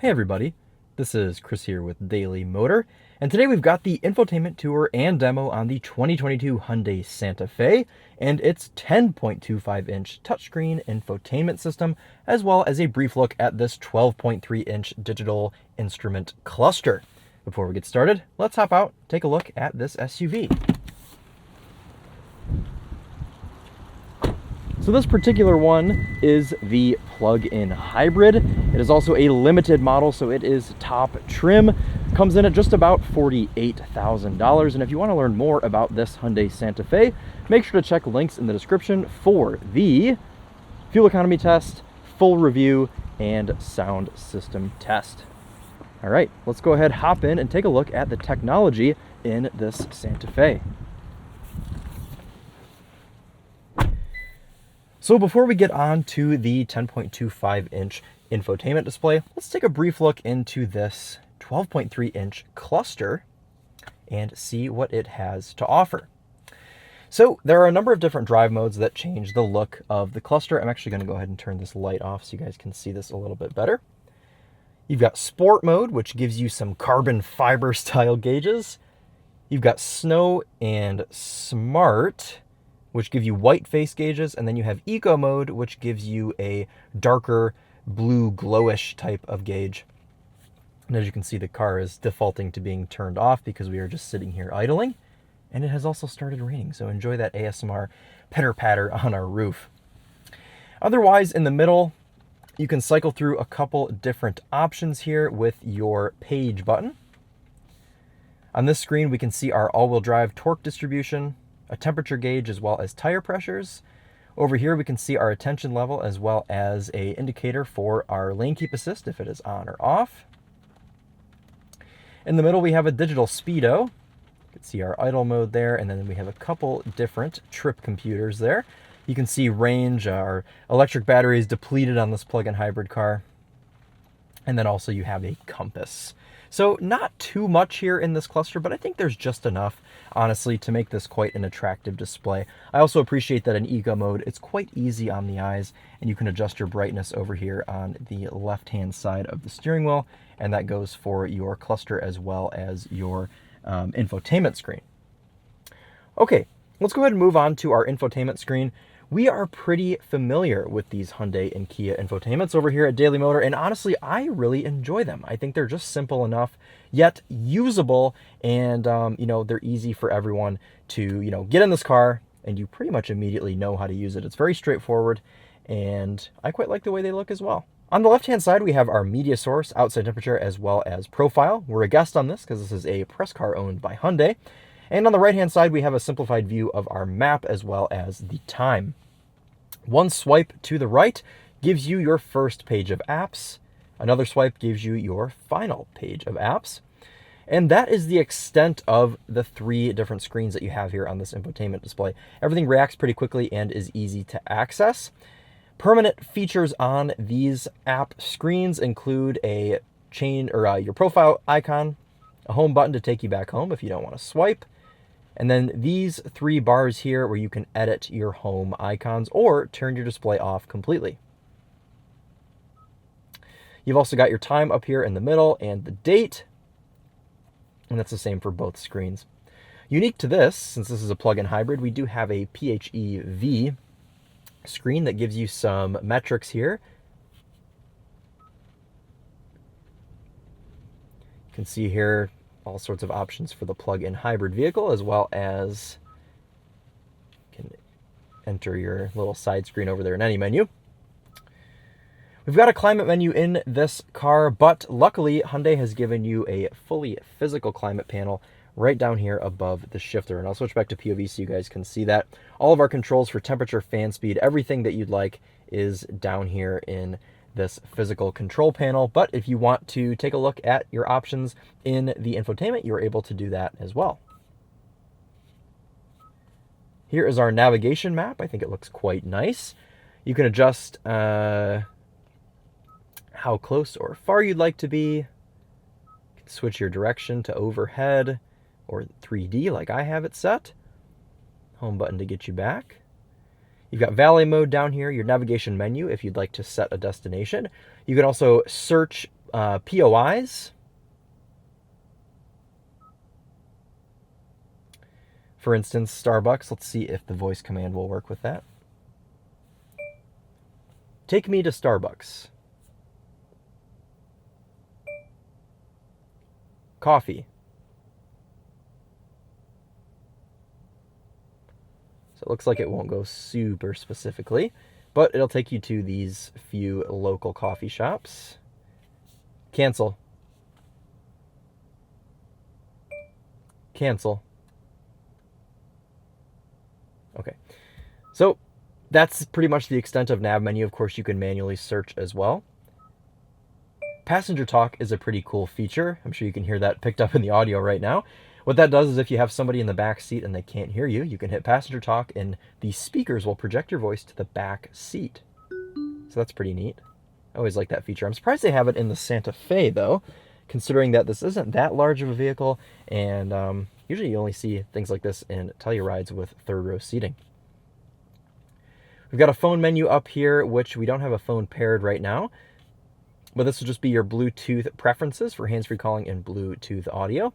Hey everybody, this is Chris here with Daily Motor, and today we've got the infotainment tour and demo on the 2022 Hyundai Santa Fe and its 10.25-inch touchscreen infotainment system, as well as a brief look at this 12.3-inch digital instrument cluster. Before we get started, let's hop out, take a look at this SUV. So this particular one is the plug-in hybrid. It is also a limited model, so it is top trim. Comes in at just about $48,000. And if you want to learn more about this Hyundai Santa Fe, make sure to check links in the description for the fuel economy test, full review, and sound system test. All right, let's go ahead, hop in, and take a look at the technology in this Santa Fe. So before we get on to the 10.25-inch infotainment display, let's take a brief look into this 12.3-inch cluster and see what it has to offer. So there are a number of different drive modes that change the look of the cluster. I'm actually going to go ahead and turn this light off so you guys can see this a little bit better. You've got sport mode, which gives you some carbon fiber style gauges. You've got snow and smart, which give you white face gauges, and then you have eco mode, which gives you a darker blue glowish type of gauge. And as you can see, the car is defaulting to being turned off because we are just sitting here idling, and it has also started raining, so enjoy that ASMR pitter patter on our roof. Otherwise, in the middle, you can cycle through a couple different options here with your page button. On this screen, we can see our all-wheel drive torque distribution, a temperature gauge, as well as tire pressures. Over here we can see our attention level, as well as a indicator for our lane keep assist if it is on or off. In the middle we have a digital speedo. You can see our idle mode there, and then we have a couple different trip computers there. You can see range, our electric battery is depleted on this plug-in hybrid car. And then also you have a compass. So not too much here in this cluster, but I think there's just enough, honestly, to make this quite an attractive display. I also appreciate that in eco mode, it's quite easy on the eyes, and you can adjust your brightness over here on the left-hand side of the steering wheel, and that goes for your cluster as well as your infotainment screen. Okay, let's go ahead and move on to our infotainment screen. We are pretty familiar with these Hyundai and Kia infotainments over here at Daily Motor, and honestly, I really enjoy them. I think they're just simple enough, yet usable, and they're easy for everyone to get in this car, and you pretty much immediately know how to use it. It's very straightforward, and I quite like the way they look as well. On the left-hand side, we have our media source, outside temperature, as well as profile. We're a guest on this because this is a press car owned by Hyundai. And on the right-hand side, we have a simplified view of our map as well as the time. One swipe to the right gives you your first page of apps. Another swipe gives you your final page of apps. And that is the extent of the three different screens that you have here on this infotainment display. Everything reacts pretty quickly and is easy to access. Permanent features on these app screens include a your profile icon, a home button to take you back home if you don't want to swipe, and then these three bars here where you can edit your home icons or turn your display off completely. You've also got your time up here in the middle and the date, and that's the same for both screens. Unique to this, since this is a plug-in hybrid, we do have a PHEV screen that gives you some metrics here. You can see here all sorts of options for the plug-in hybrid vehicle, as well as you can enter your little side screen over there in any menu. We've got a climate menu in this car, but luckily Hyundai has given you a fully physical climate panel right down here above the shifter. And I'll switch back to POV so you guys can see that. All of our controls for temperature, fan speed, everything that you'd like is down here in this physical control panel. But if you want to take a look at your options in the infotainment, you're able to do that as well. Here is our navigation map. I think it looks quite nice. You can adjust how close or far you'd like to be. You can switch your direction to overhead or 3D like I have it set. Home button to get you back. You've got valet mode down here, your navigation menu if you'd like to set a destination. You can also search POIs. For instance, Starbucks. Let's see if the voice command will work with that. Take me to Starbucks. Coffee. So it looks like it won't go super specifically, but it'll take you to these few local coffee shops. Cancel. Cancel. Okay, so that's pretty much the extent of nav menu. Of course, you can manually search as well. Passenger talk is a pretty cool feature. I'm sure you can hear that picked up in the audio right now. What that does is if you have somebody in the back seat and they can't hear you, you can hit passenger talk and the speakers will project your voice to the back seat. So that's pretty neat. I always like that feature. I'm surprised they have it in the Santa Fe though, considering that this isn't that large of a vehicle, and usually you only see things like this in Tellurides with third row seating. We've got a phone menu up here, which we don't have a phone paired right now, but this will just be your Bluetooth preferences for hands-free calling and Bluetooth audio.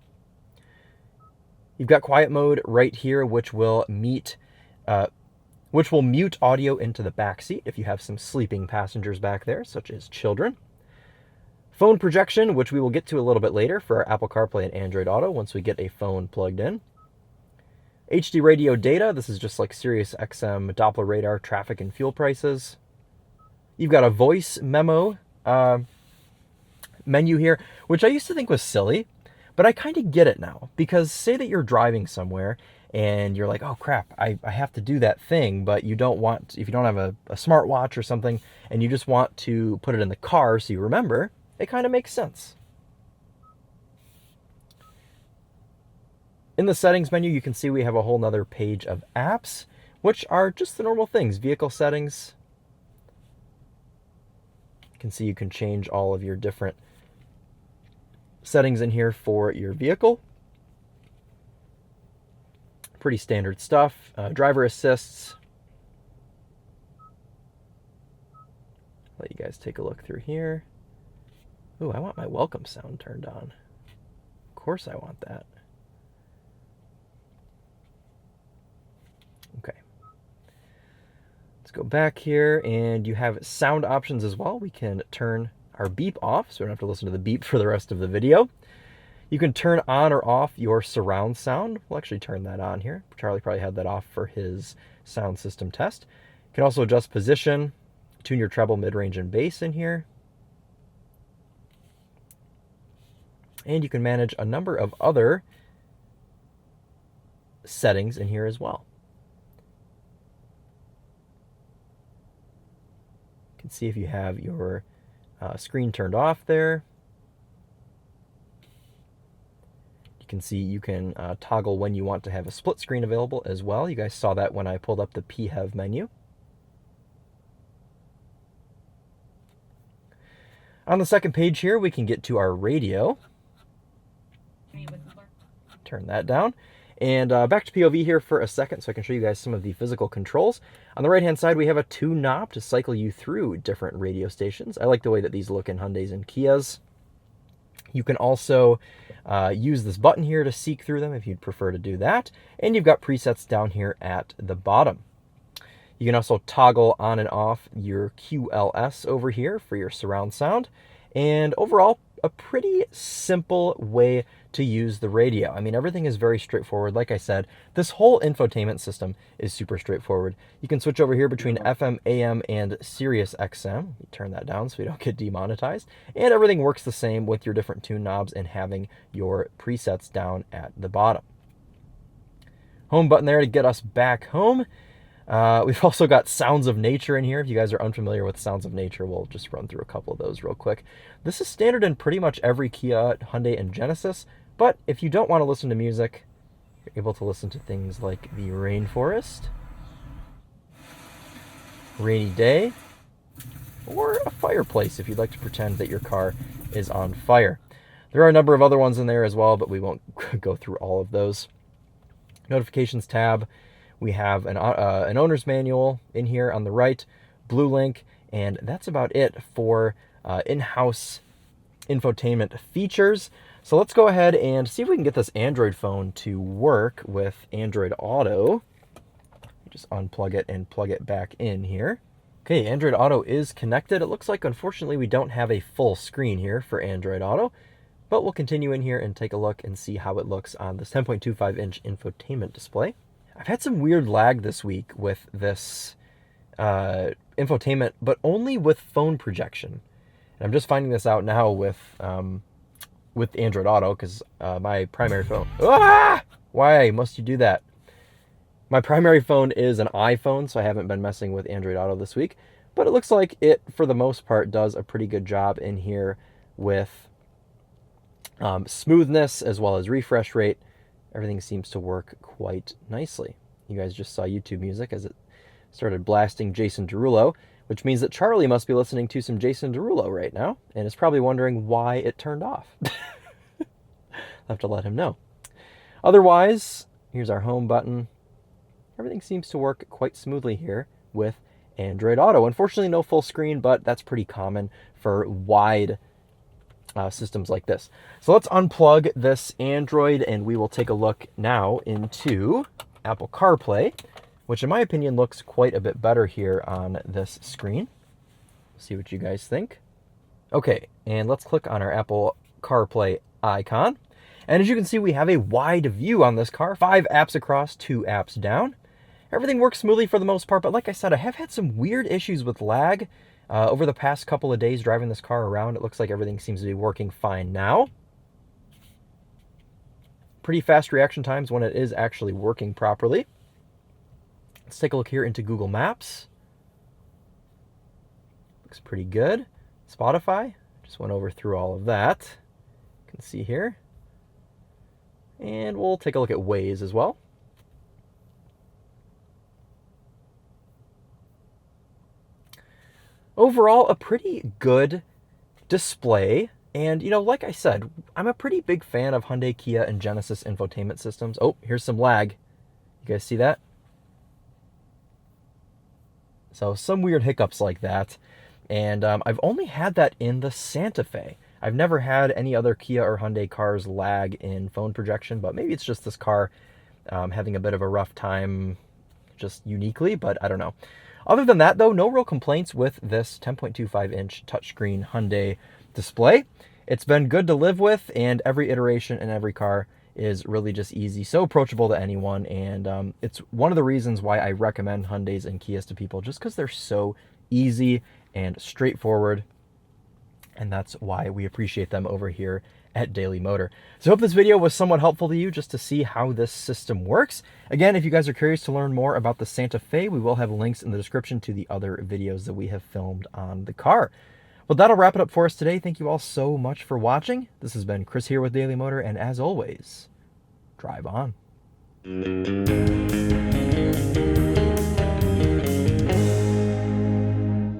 You've got quiet mode right here, which will mute audio into the back seat if you have some sleeping passengers back there, such as children. Phone projection, which we will get to a little bit later for our Apple CarPlay and Android Auto once we get a phone plugged in. HD radio data, this is just like Sirius XM, Doppler radar, traffic and fuel prices. You've got a voice memo menu here, which I used to think was silly, but I kind of get it now, because say that you're driving somewhere and you're like, oh crap, I have to do that thing, but you don't want, if you don't have a smartwatch or something, and you just want to put it in the car so you remember, it kind of makes sense. In the settings menu, you can see we have a whole nother page of apps, which are just the normal things. Vehicle settings. You can see you can change all of your different settings in here for your vehicle. Pretty standard stuff. Driver assists. Let you guys take a look through here. Ooh, I want my welcome sound turned on. Of course I want that. Okay. Let's go back here, and you have sound options as well. We can turn our beep off, so we don't have to listen to the beep for the rest of the video. You can turn on or off your surround sound. We'll actually turn that on here. Charlie probably had that off for his sound system test. You can also adjust position, tune your treble, mid-range, and bass in here. And you can manage a number of other settings in here as well. You can see if you have your screen turned off there. You can see you can toggle when you want to have a split screen available as well. You guys saw that when I pulled up the PHEV menu. On the second page here, we can get to our radio. Turn that down. And back to POV here for a second so I can show you guys some of the physical controls. On the right-hand side, we have a tune knob to cycle you through different radio stations. I like the way that these look in Hyundais and Kias. You can also use this button here to seek through them if you'd prefer to do that. And you've got presets down here at the bottom. You can also toggle on and off your QLS over here for your surround sound. And overall, a pretty simple way to use the radio. I mean, everything is very straightforward. Like I said, this whole infotainment system is super straightforward. You can switch over here between FM, AM, and Sirius XM. You turn that down so we don't get demonetized. And everything works the same with your different tune knobs and having your presets down at the bottom. Home button there to get us back home. We've also got Sounds of Nature in here. If you guys are unfamiliar with Sounds of Nature, we'll just run through a couple of those real quick. This is standard in pretty much every Kia, Hyundai, and Genesis, but if you don't want to listen to music, you're able to listen to things like the rainforest, rainy day, or a fireplace if you'd like to pretend that your car is on fire. There are a number of other ones in there as well, but we won't go through all of those. Notifications tab. We have an owner's manual in here on the right, Blue Link, and that's about it for in-house infotainment features. So let's go ahead and see if we can get this Android phone to work with Android Auto. Just unplug it and plug it back in here. Okay, Android Auto is connected. It looks like, unfortunately, we don't have a full screen here for Android Auto, but we'll continue in here and take a look and see how it looks on this 10.25-inch infotainment display. I've had some weird lag this week with this infotainment, but only with phone projection. And I'm just finding this out now with Android Auto, because my primary phone... Ah! Why must you do that? My primary phone is an iPhone, so I haven't been messing with Android Auto this week. But it looks like it, for the most part, does a pretty good job in here with smoothness as well as refresh rate. Everything seems to work quite nicely. You guys just saw YouTube music as it started blasting Jason Derulo, which means that Charlie must be listening to some Jason Derulo right now and is probably wondering why it turned off. I'll have to let him know. Otherwise, here's our home button. Everything seems to work quite smoothly here with Android Auto. Unfortunately, no full screen, but that's pretty common for wide systems like this. So let's unplug this Android and we will take a look now into Apple CarPlay, which in my opinion looks quite a bit better here on this screen. See what you guys think. Okay, and let's click on our Apple CarPlay icon. And as you can see, we have a wide view on this car, 5 apps across, 2 apps down. Everything works smoothly for the most part, but like I said, I have had some weird issues with lag over the past couple of days driving this car around. It looks like everything seems to be working fine now. Pretty fast reaction times when it is actually working properly. Let's take a look here into Google Maps. Looks pretty good. Spotify, just went over through all of that. You can see here. And we'll take a look at Waze as well. Overall, a pretty good display. And, you know, like I said, I'm a pretty big fan of Hyundai, Kia, and Genesis infotainment systems. Oh, here's some lag. You guys see that? So some weird hiccups like that. And I've only had that in the Santa Fe. I've never had any other Kia or Hyundai cars lag in phone projection, but maybe it's just this car having a bit of a rough time just uniquely, but I don't know. Other than that, though, no real complaints with this 10.25-inch touchscreen Hyundai display. It's been good to live with, and every iteration in every car is really just easy, so approachable to anyone, and it's one of the reasons why I recommend Hyundais and Kias to people, just because they're so easy and straightforward, and that's why we appreciate them over here at Daily Motor. So I hope this video was somewhat helpful to you just to see how this system works. Again, if you guys are curious to learn more about the Santa Fe, we will have links in the description to the other videos that we have filmed on the car. Well, that'll wrap it up for us today. Thank you all so much for watching. This has been Chris here with Daily Motor, and as always, drive on.